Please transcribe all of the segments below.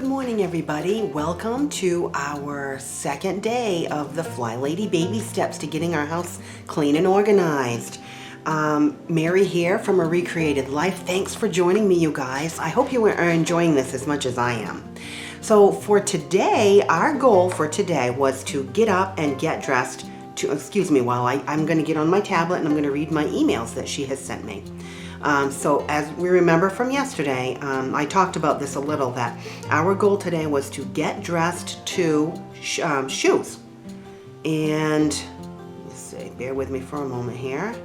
morning, everybody. Welcome to our second day of the Flylady Baby Steps to getting our house clean and organized. Mary here from A Recreated Life. Thanks for joining me, you guys. I hope you are enjoying this as much as I am. So for today, our goal for today was to get up and get dressed to, while I'm going to get on my tablet and I'm going to read my emails that she has sent me. So as we remember from yesterday, I talked about this a little, that our goal today was to get dressed to shoes. And let's see, bear with me for a moment here.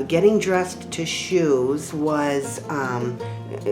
Getting dressed to shoes was,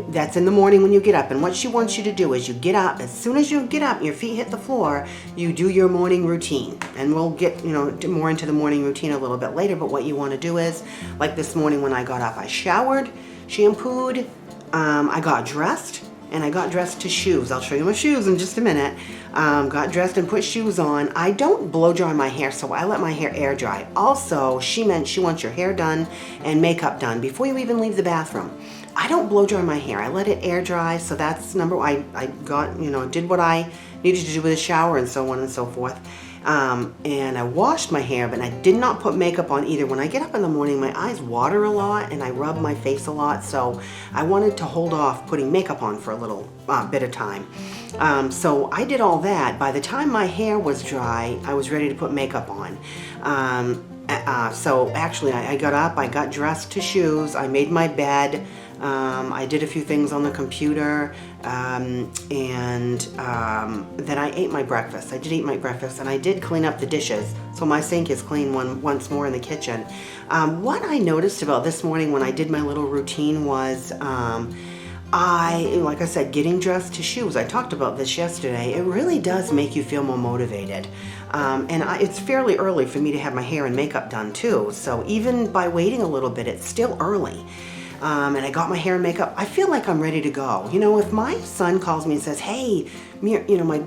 that's in the morning when you get up. And what she wants you to do is you get up, as soon as you get up, your feet hit the floor, you do your morning routine. And we'll get, more into the morning routine a little bit later, but what you want to do is, like this morning when I got up, I showered, shampooed, I got dressed, and I got dressed to shoes. I'll show you my shoes in just a minute. Got dressed and put shoes on. I don't blow dry my hair, so I let my hair air dry. Also, she wants your hair done and makeup done before you even leave the bathroom. I don't blow dry my hair. I let it air dry, so that's number one. I got, did what I needed to do with a shower and so on and so forth. And I washed my hair, but I did not put makeup on either. When I get up in the morning, my eyes water a lot and I rub my face a lot, so I wanted to hold off putting makeup on for a little bit of time. So I did all that. By the time my hair was dry, I was ready to put makeup on. So actually I got up, I got dressed to shoes, I made my bed, I did a few things on the computer, and then I ate my breakfast. I did eat my breakfast, and I did clean up the dishes, so my sink is clean once more in the kitchen. What I noticed about this morning when I did my little routine was, like I said, getting dressed to shoes. I talked about this yesterday. It really does make you feel more motivated. It's fairly early for me to have my hair and makeup done too. So even by waiting a little bit, it's still early. And I got my hair and makeup. I feel like I'm ready to go. If my son calls me and says, "Hey, my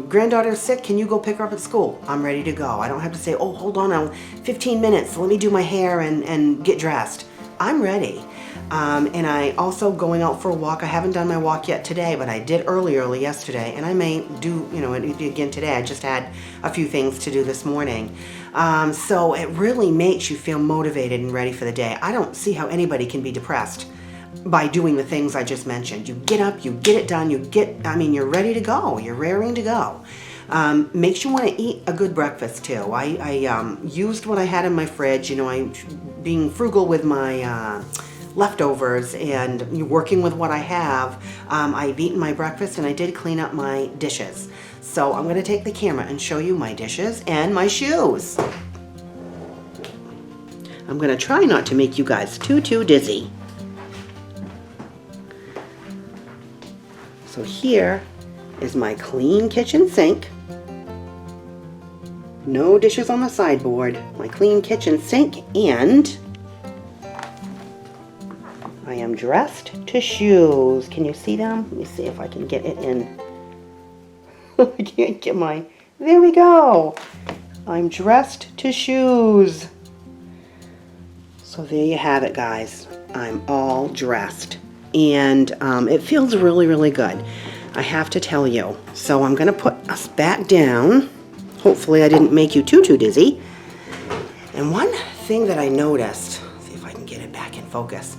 granddaughter's sick, can you go pick her up at school?" I'm ready to go. I don't have to say, "Oh, hold on, 15 minutes. Let me do my hair and get dressed." I'm ready. And I also going out for a walk. I haven't done my walk yet today, but I did early yesterday, and I may do, it again today. I just had a few things to do this morning. So it really makes you feel motivated and ready for the day. I don't see how anybody can be depressed by doing the things I just mentioned. You get up, you get it done, you're ready to go. You're raring to go. Makes you want to eat a good breakfast too. I used what I had in my fridge. I being frugal with my leftovers and working with what I have. I've eaten my breakfast and I did clean up my dishes. So I'm going to take the camera and show you my dishes and my shoes. I'm going to try not to make you guys too dizzy. So here is my clean kitchen sink. No dishes on the sideboard. My clean kitchen sink, and I am dressed to shoes. Can you see them? Let me see if I can get it in. I can't get there we go. I'm dressed to shoes. So there you have it, guys. I'm all dressed. And it feels really good, I have to tell you. So I'm going to put us back down. Hopefully I didn't make you too dizzy. And one thing that I noticed, see if I can get it back in focus.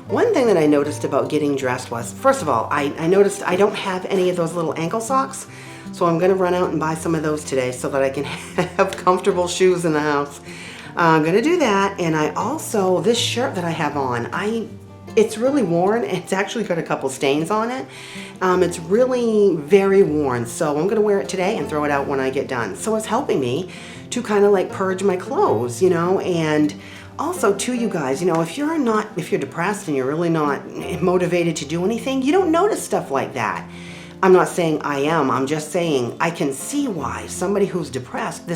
One thing that I noticed about getting dressed was, first of all, I noticed I don't have any of those little ankle socks. So I'm going to run out and buy some of those today so that I can have comfortable shoes in the house. I'm going to do that. And I also, this shirt that I have on, it's really worn. It's actually got a couple stains on it. It's really very worn. So I'm going to wear it today and throw it out when I get done. So it's helping me to kind of like purge my clothes, and also too, you guys, if you're depressed and you're really not motivated to do anything, you don't notice stuff like that. I'm not saying I am. I'm just saying I can see why somebody who's depressed,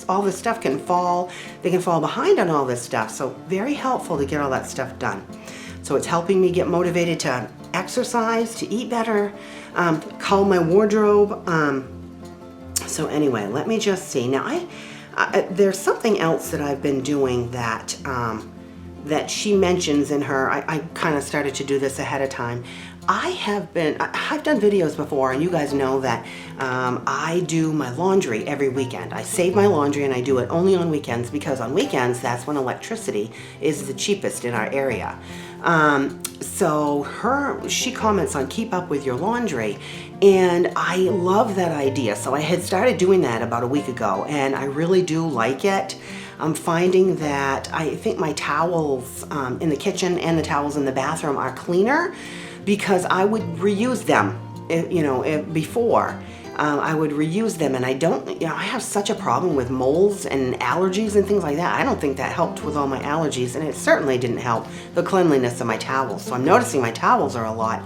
all this stuff they can fall behind on all this stuff. So very helpful to get all that stuff done. So it's helping me get motivated to exercise, to eat better, cull my wardrobe. So anyway, let me just see. Now, there's something else that I've been doing that that she mentions in her. I kind of started to do this ahead of time. I've done videos before, and you guys know that I do my laundry every weekend. I save my laundry and I do it only on weekends, because on weekends, that's when electricity is the cheapest in our area. She comments on keep up with your laundry, and I love that idea. So I had started doing that about a week ago, and I really do like it. I'm finding that I think my towels in the kitchen and the towels in the bathroom are cleaner, because I would reuse them, before. I would reuse them, and I don't, I have such a problem with molds and allergies and things like that. I don't think that helped with all my allergies, and it certainly didn't help the cleanliness of my towels. So I'm noticing my towels are a lot.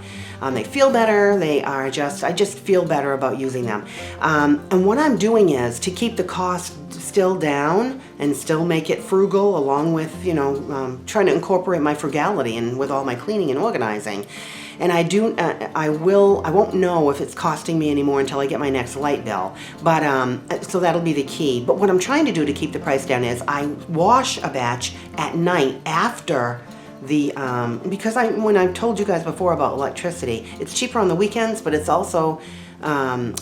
They feel better. I just feel better about using them. And what I'm doing is to keep the cost still down and still make it frugal, along with, trying to incorporate my frugality and with all my cleaning and organizing. And I won't know if it's costing me anymore until I get my next light bill. But, so that'll be the key. But what I'm trying to do to keep the price down is I wash a batch at night after because when I've told you guys before about electricity, it's cheaper on the weekends, but it's also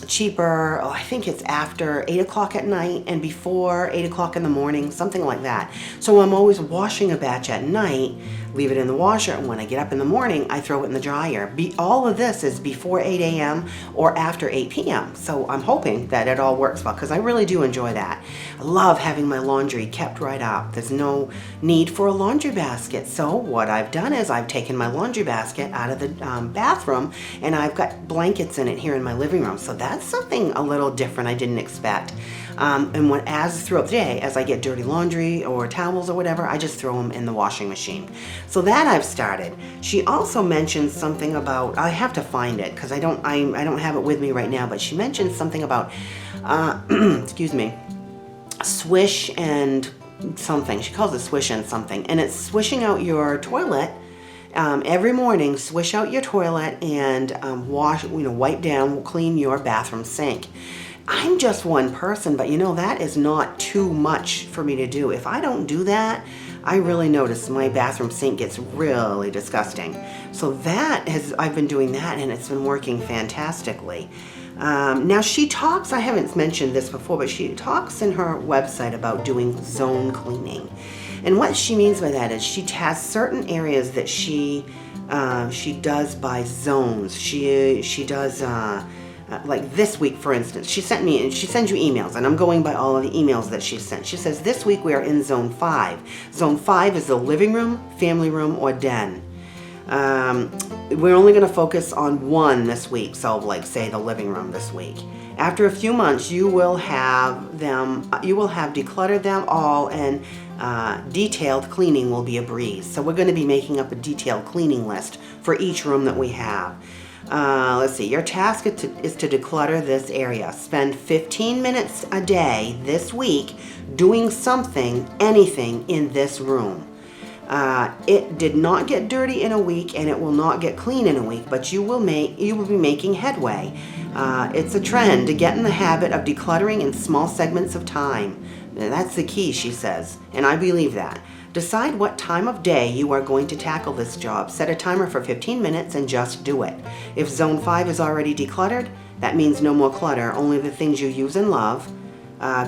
cheaper, I think it's after 8 o'clock at night and before 8 o'clock in the morning, something like that. So I'm always washing a batch at night, leave it in the washer, and when I get up in the morning, I throw it in the dryer. All of this is before 8 a.m. or after 8 p.m. So I'm hoping that it all works well, because I really do enjoy that. I love having my laundry kept right up. There's no need for a laundry basket. So what I've done is I've taken my laundry basket out of the bathroom, and I've got blankets in it here in my living room. So that's something a little different I didn't expect. And throughout the day, as I get dirty laundry or towels or whatever, I just throw them in the washing machine. So that I've started. She also mentioned something about, I have to find it because I don't have it with me right now, but she mentioned something about, excuse me, swish and something. She calls it swish and something, and it's swishing out your toilet. Every morning, swish out your toilet and wipe down, clean your bathroom sink. I'm just one person, but that is not too much for me to do. If I don't do that, I really notice my bathroom sink gets really disgusting. So I've been doing that, and it's been working fantastically. Now she talks, I haven't mentioned this before, but she talks in her website about doing zone cleaning. And what she means by that is she has certain areas that she does by zones. She does, like this week, for instance, she sends you emails, and I'm going by all of the emails that she sent. She says, this week we are in zone 5. Zone 5 is the living room, family room, or den. We're only going to focus on one this week, so like say the living room this week. After a few months, you will have decluttered them all, and detailed cleaning will be a breeze. So we're going to be making up a detailed cleaning list for each room that we have. Let's see, your task is to declutter this area. Spend 15 minutes a day this week doing anything in this room. It did not get dirty in a week, and it will not get clean in a week, but you will be making headway. It's a trend to get in the habit of decluttering in small segments of time. That's the key, she says, and I believe that. Decide what time of day you are going to tackle this job. Set a timer for 15 minutes and just do it. If zone 5 is already decluttered, that means no more clutter, only the things you use and love.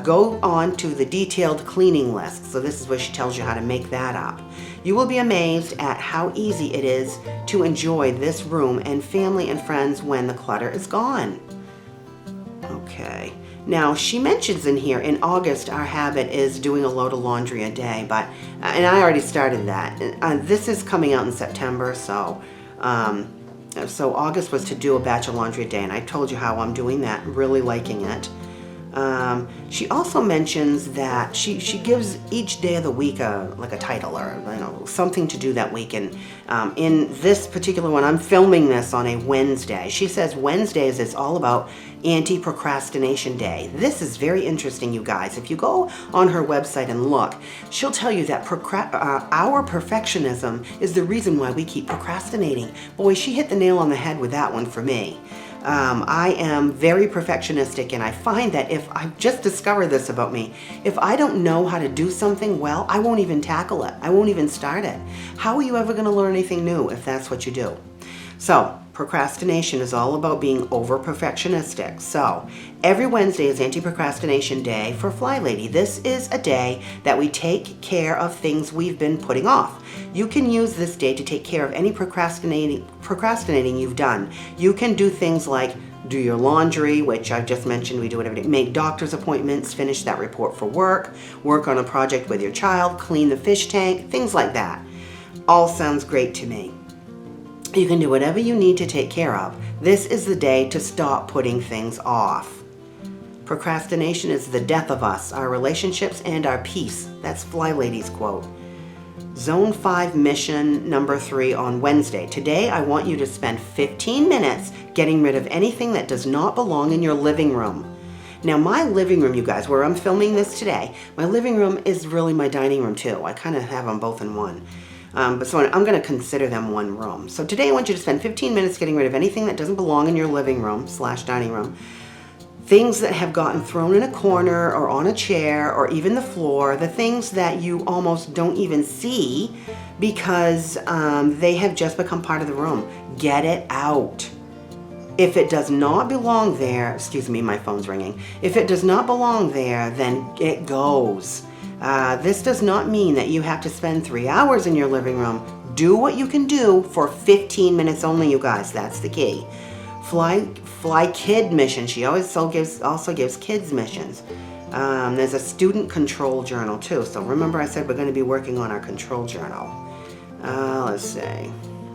Go on to the detailed cleaning list. So this is where she tells you how to make that up. You will be amazed at how easy it is to enjoy this room and family and friends when the clutter is gone. Okay. Now, she mentions in here, in August, our habit is doing a load of laundry a day, and I already started that. This is coming out in September, so August was to do a batch of laundry a day, and I told you how I'm doing that, really liking it. She also mentions that she gives each day of the week a title or something to do that week. And in this particular one, I'm filming this on a Wednesday. She says Wednesdays is all about anti-procrastination day. This is very interesting, you guys. If you go on her website and look, she'll tell you that our perfectionism is the reason why we keep procrastinating. Boy, she hit the nail on the head with that one for me. I am very perfectionistic, and I find that if I just discovered this about me, if I don't know how to do something well, I won't even tackle it. I won't even start it. How are you ever going to learn anything new if that's what you do? So, procrastination is all about being over-perfectionistic. So every Wednesday is Anti-Procrastination Day for Flylady. This is a day that we take care of things we've been putting off. You can use this day to take care of any procrastinating you've done. You can do things like do your laundry, which I've just mentioned, we do it every day. Make doctor's appointments, finish that report for work on a project with your child, clean the fish tank, things like that. All sounds great to me. You can do whatever you need to take care of. This is the day to stop putting things off. Procrastination is the death of us, our relationships, and our peace. That's Flylady's quote. Zone 5 mission number 3 on Wednesday. Today, I want you to spend 15 minutes getting rid of anything that does not belong in your living room. Now, my living room, you guys, where I'm filming this today, my living room is really my dining room too. I kind of have them both in one. So I'm going to consider them one room. So today I want you to spend 15 minutes getting rid of anything that doesn't belong in your living room / dining room. Things that have gotten thrown in a corner or on a chair or even the floor, the things that you almost don't even see because they have just become part of the room. Get it out. If it does not belong there, excuse me, my phone's ringing. If it does not belong there, then it goes. This does not mean that you have to spend 3 hours in your living room. Do what you can do for 15 minutes only, you guys. That's the key. Fly kid mission. She also gives kids missions. There's a student control journal too. So remember I said we're going to be working on our control journal. Let's see.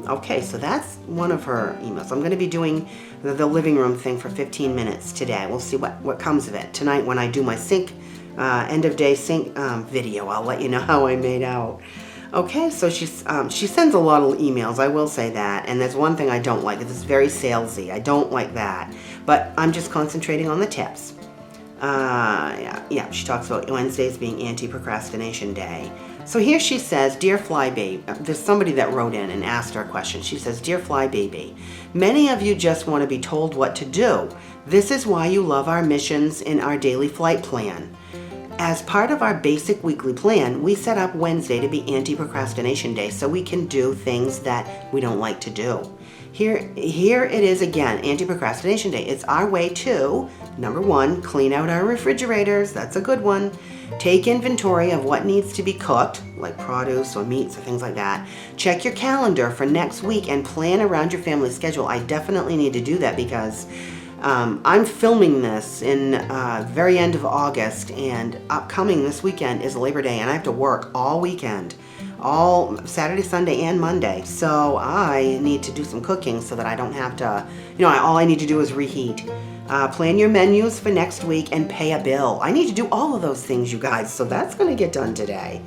Okay, so that's one of her emails. I'm going to be doing the living room thing for 15 minutes today. We'll see what comes of it. Tonight when I do my end of day sync video, I'll let you know how I made out. Okay, so she sends a lot of emails, I will say that, and there's one thing I don't like. It's very salesy. I don't like that, but I'm just concentrating on the tips. Yeah, she talks about Wednesdays being Anti-Procrastination Day. So here she says, Dear Flybaby, there's somebody that wrote in and asked her a question. She says, Dear Flybaby, many of you just want to be told what to do. This is why you love our missions in our daily flight plan. As part of our basic weekly plan, we set up Wednesday to be Anti-Procrastination Day so we can do things that we don't like to do. Here it is again, Anti-Procrastination Day. It's our way to, number 1, clean out our refrigerators. That's a good one. Take inventory of what needs to be cooked, like produce or meats or things like that. Check your calendar for next week and plan around your family schedule. I definitely need to do that because I'm filming this in very end of August, and upcoming this weekend is Labor Day, and I have to work all weekend, all Saturday, Sunday, and Monday. So I need to do some cooking so that I don't have to, all I need to do is reheat. Plan your menus for next week and pay a bill. I need to do all of those things, you guys, so that's going to get done today.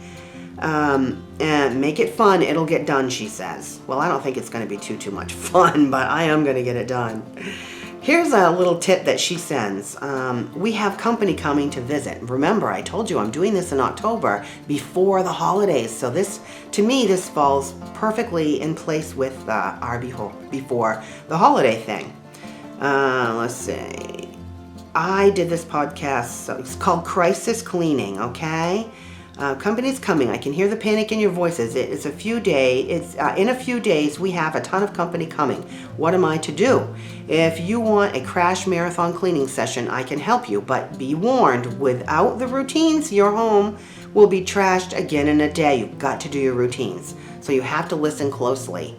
And make it fun, it'll get done, she says. Well, I don't think it's going to be too much fun, but I am going to get it done. Here's a little tip that she sends. We have company coming to visit. Remember, I told you I'm doing this in October before the holidays. So to me, this falls perfectly in place with our before the holiday thing. Let's see. I did this podcast, so it's called Crisis Cleaning, okay? Company's coming. I can hear the panic in your voices. It's in a few days we have a ton of company coming. What am I to do? If you want a crash marathon cleaning session, I can help you, but be warned, without the routines, your home will be trashed again in a day. You've got to do your routines. So you have to listen closely.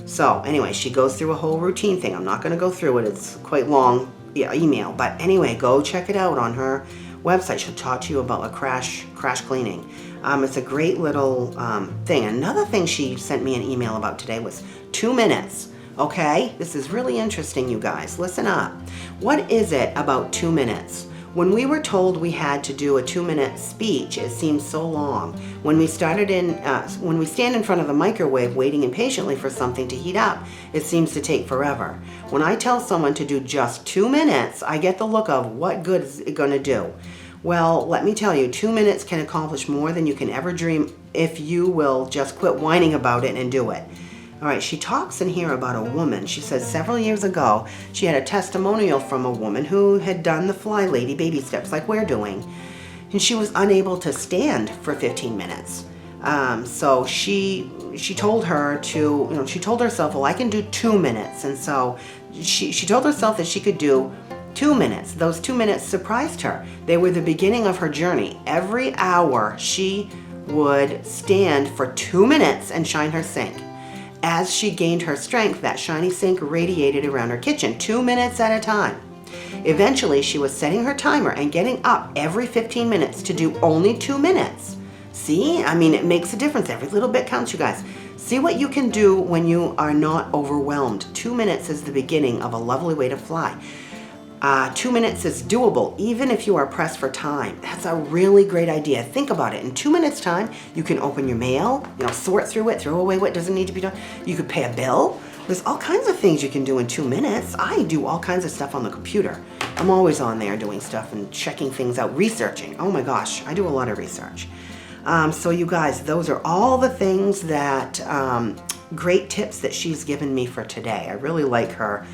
So anyway, she goes through a whole routine thing. I'm not going to go through it. It's quite long email, but anyway, go check it out on her website. She'll talk to you about a crash cleaning. It's a great little thing. Another thing she sent me an email about today was 2 minutes. Okay, this is really interesting, you guys. Listen up. What is it about 2 minutes? When we were told we had to do a 2-minute speech, it seems so long. When we stand in front of the microwave waiting impatiently for something to heat up, it seems to take forever. When I tell someone to do just 2 minutes, I get the look of what good is it going to do. Well, let me tell you, 2 minutes can accomplish more than you can ever dream if you will just quit whining about it and do it. All right, she talks in here about a woman. She says several years ago, she had a testimonial from a woman who had done the Flylady Babystep like we're doing, and she was unable to stand for 15 minutes. So she she told her to, she told herself, well, I can do 2 minutes. And so she told herself that she could do 2 minutes. Those 2 minutes surprised her. They were the beginning of her journey. Every hour she would stand for 2 minutes and shine her sink. As she gained her strength, that shiny sink radiated around her kitchen, 2 minutes at a time. Eventually, she was setting her timer and getting up every 15 minutes to do only 2 minutes. See? I mean, it makes a difference. Every little bit counts, you guys. See what you can do when you are not overwhelmed. 2 minutes is the beginning of a lovely way to fly. 2 minutes is doable, even if you are pressed for time. That's a really great idea. Think about it. In 2 minutes time, you can open your mail, sort through it, throw away what doesn't need to be done. You could pay a bill. There's all kinds of things you can do in 2 minutes. I do all kinds of stuff on the computer. I'm always on there doing stuff and checking things out, researching. Oh my gosh, I do a lot of research. So you guys, those are all the things that, great tips that she's given me for today. I really like her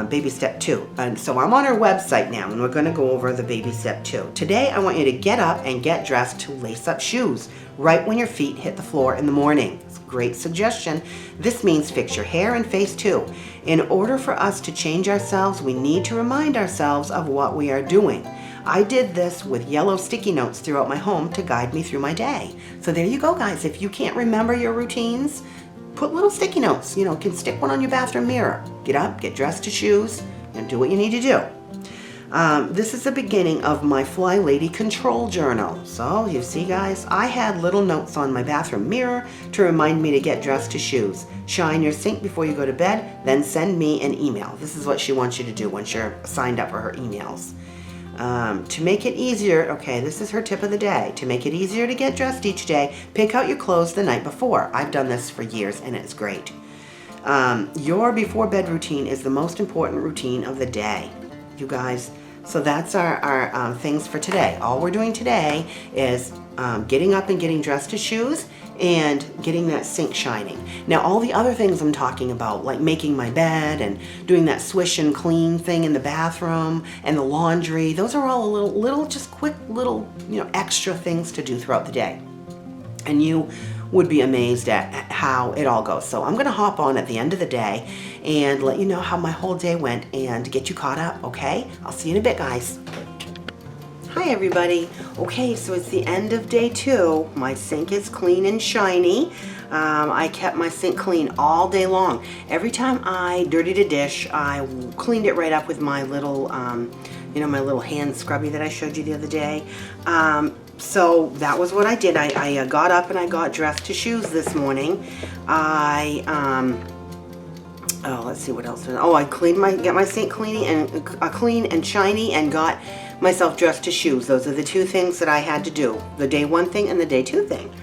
baby step 2. And so I'm on her website now, and we're going to go over the baby step 2. Today, I want you to get up and get dressed to lace up shoes right when your feet hit the floor in the morning. It's a great suggestion. This means fix your hair and face too. In order for us to change ourselves, we need to remind ourselves of what we are doing. I did this with yellow sticky notes throughout my home to guide me through my day. So there you go, guys. If you can't remember your routines, put little sticky notes. Can stick one on your bathroom mirror. Get up, get dressed to shoes, and do what you need to do. This is the beginning of my Flylady control journal. So you see, guys, I had little notes on my bathroom mirror to remind me to get dressed to shoes. Shine your sink before you go to bed, then send me an email. This is what she wants you to do once you're signed up for her emails. To make it easier, okay, this is her tip of the day. To make it easier to get dressed each day, pick out your clothes the night before. I've done this for years and it's great. Your before bed routine is the most important routine of the day, you guys. So that's our things for today. All we're doing today is getting up and getting dressed to shoes and getting that sink shining. Now, all the other things I'm talking about, like making my bed and doing that swish and clean thing in the bathroom and the laundry, those are all little just quick little, extra things to do throughout the day. And you would be amazed at how it all goes. So I'm going to hop on at the end of the day and let you know how my whole day went and get you caught up, okay? I'll see you in a bit, guys. Hi, everybody. Okay, so it's the end of day 2. My sink is clean and shiny. I kept my sink clean all day long. Every time I dirtied a dish, I cleaned it right up with my little, my little hand scrubby that I showed you the other day. So that was what I did. I got up and I got dressed to shoes this morning. Let's see what else. I got my sink clean and shiny and got myself dressed to shoes. Those are the 2 things that I had to do. The day 1 thing and the day 2 thing.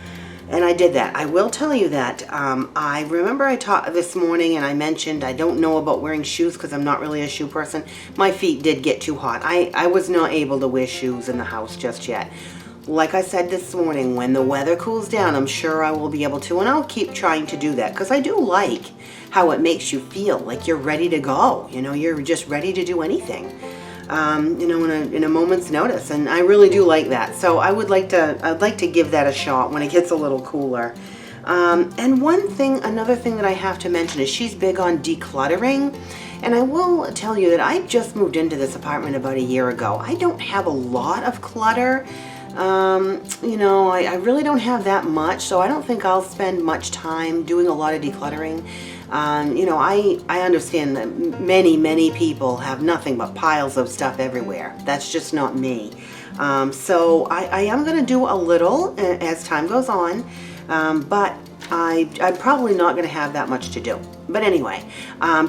And I did that. I will tell you that I remember I taught this morning and I mentioned I don't know about wearing shoes because I'm not really a shoe person. My feet did get too hot. I was not able to wear shoes in the house just yet. Like I said this morning, when the weather cools down, I'm sure I will be able to, and I'll keep trying to do that because I do like how it makes you feel like you're ready to go. You're just ready to do anything, in a moment's notice, and I really do like that. So I'd like to give that a shot when it gets a little cooler. And another thing that I have to mention is she's big on decluttering. And I will tell you that I just moved into this apartment about a year ago. I don't have a lot of clutter. I really don't have that much, so I don't think I'll spend much time doing a lot of decluttering. I understand that many people have nothing but piles of stuff everywhere. That's just not me. So I am going to do a little as time goes on, but I'm probably not going to have that much to do. But anyway,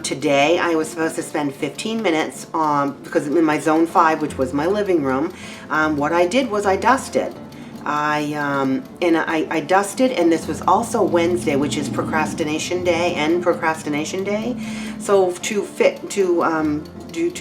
today I was supposed to spend 15 minutes because I'm in my zone 5, which was my living room. What I did was I dusted. I dusted, and this was also Wednesday, which is Procrastination Day. So to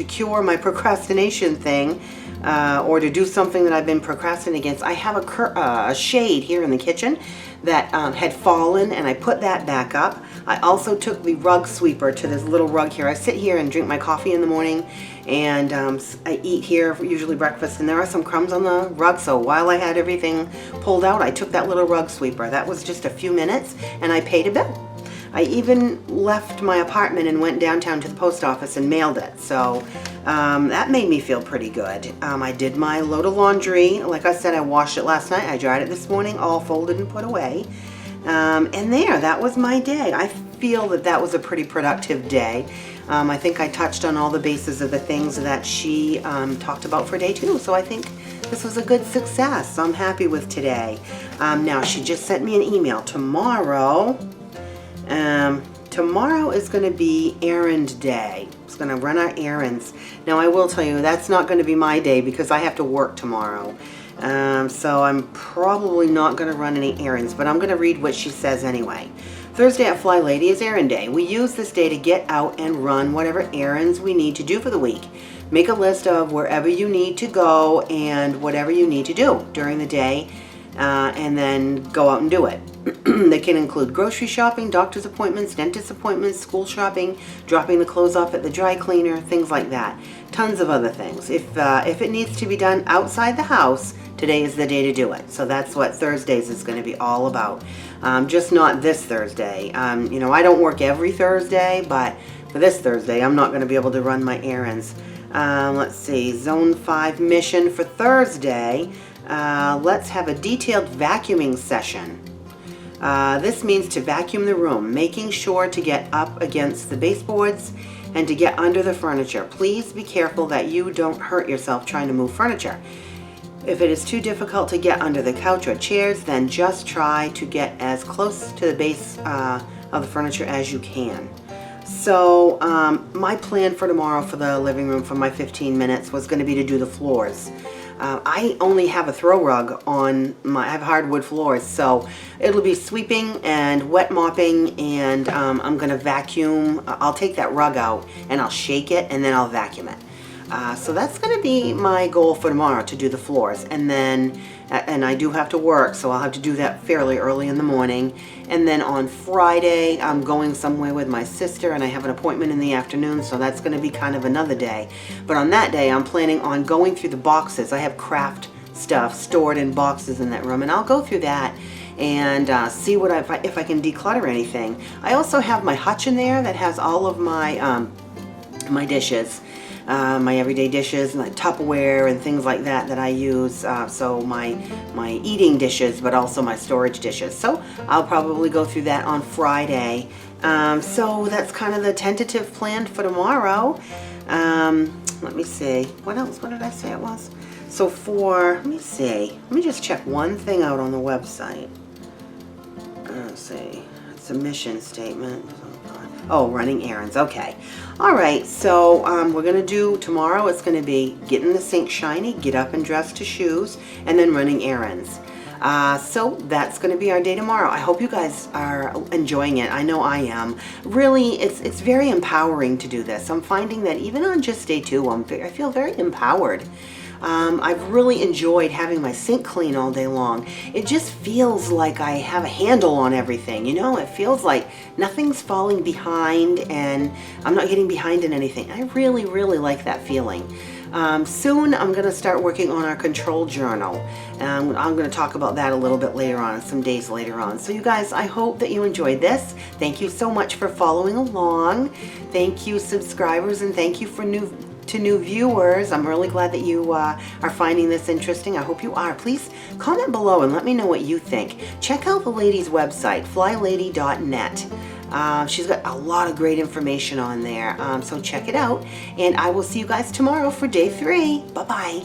cure my procrastination thing, or to do something that I've been procrastinating against. I have a shade here in the kitchen that had fallen, and I put that back up. I also took the rug sweeper to this little rug here. I sit here and drink my coffee in the morning, and I eat here for usually breakfast, and there are some crumbs on the rug, so while I had everything pulled out, I took that little rug sweeper. That was just a few minutes, and I paid a bill. I even left my apartment and went downtown to the post office and mailed it. So that made me feel pretty good. I did my load of laundry. Like I said, I washed it last night. I dried it this morning, all folded and put away. And that was my day. I feel that that was a pretty productive day. I think I touched on all the bases of the things that she talked about for day 2. So I think this was a good success. I'm happy with today. Now, she just sent me an email. Tomorrow is going to be errand day. It's going to run our errands. Now, I will tell you, that's not going to be my day because I have to work tomorrow. So I'm probably not going to run any errands, but I'm going to read what she says anyway. Thursday at Flylady is errand day. We use this day to get out and run whatever errands we need to do for the week. Make a list of wherever you need to go and whatever you need to do during the day, and then go out and do it. They can include grocery shopping, doctor's appointments, dentist appointments, school shopping, dropping the clothes off at the dry cleaner, things like that. Tons of other things. If it needs to be done outside the house, today is the day to do it. So that's what Thursdays is going to be all about. Just not this Thursday. You know, I don't work every Thursday, but for this Thursday, I'm not going to be able to run my errands. Let's see, Zone 5 mission for Thursday. Let's have a detailed vacuuming session. This means to vacuum the room, making sure to get up against the baseboards and to get under the furniture. Please be careful that you don't hurt yourself trying to move furniture. If it is too difficult to get under the couch or chairs, then just try to get as close to the base of the furniture as you can. So my plan for tomorrow for the living room for my 15 minutes was going to be to do the floors. I only have a throw rug on I have hardwood floors, so it'll be sweeping and wet mopping, and I'm going to vacuum. I'll take that rug out and I'll shake it and then I'll vacuum it. So that's going to be my goal for tomorrow, to do the floors. And then, and I do have to work, so I'll have to do that fairly early in the morning. And then on Friday, I'm going somewhere with my sister, and I have an appointment in the afternoon, so that's going to be kind of another day. But on that day, I'm planning on going through the boxes. I have craft stuff stored in boxes in that room, and I'll go through that and see what if I can declutter anything. I also have my hutch in there that has all of my my dishes. My everyday dishes, like Tupperware and things like that I use. So my eating dishes, but also my storage dishes. So I'll probably go through that on Friday. So that's kind of the tentative plan for tomorrow. Let me see. What else? What did I say it was? So let me see. Let me just check one thing out on the website. Let's see. It's a mission statement. Oh, running errands. Okay. All right. So we're going to do tomorrow. It's going to be getting the sink shiny, get up and dress to shoes, and then running errands. So that's going to be our day tomorrow. I hope you guys are enjoying it. I know I am. Really, it's very empowering to do this. I'm finding that even on just day 2, I feel very empowered. I've really enjoyed having my sink clean all day long. It just feels like I have a handle on everything, you know? It feels like nothing's falling behind and I'm not getting behind in anything. I really, really like that feeling. Soon I'm going to start working on our control journal. I'm going to talk about that a little bit later on, some days later on. So you guys, I hope that you enjoyed this. Thank you so much for following along. Thank you, subscribers, and thank you for new viewers. I'm really glad that you are finding this interesting. I hope you are. Please comment below and let me know what you think. Check out the lady's website, flylady.net. She's got a lot of great information on there, so check it out. And I will see you guys tomorrow for day 3. Bye-bye.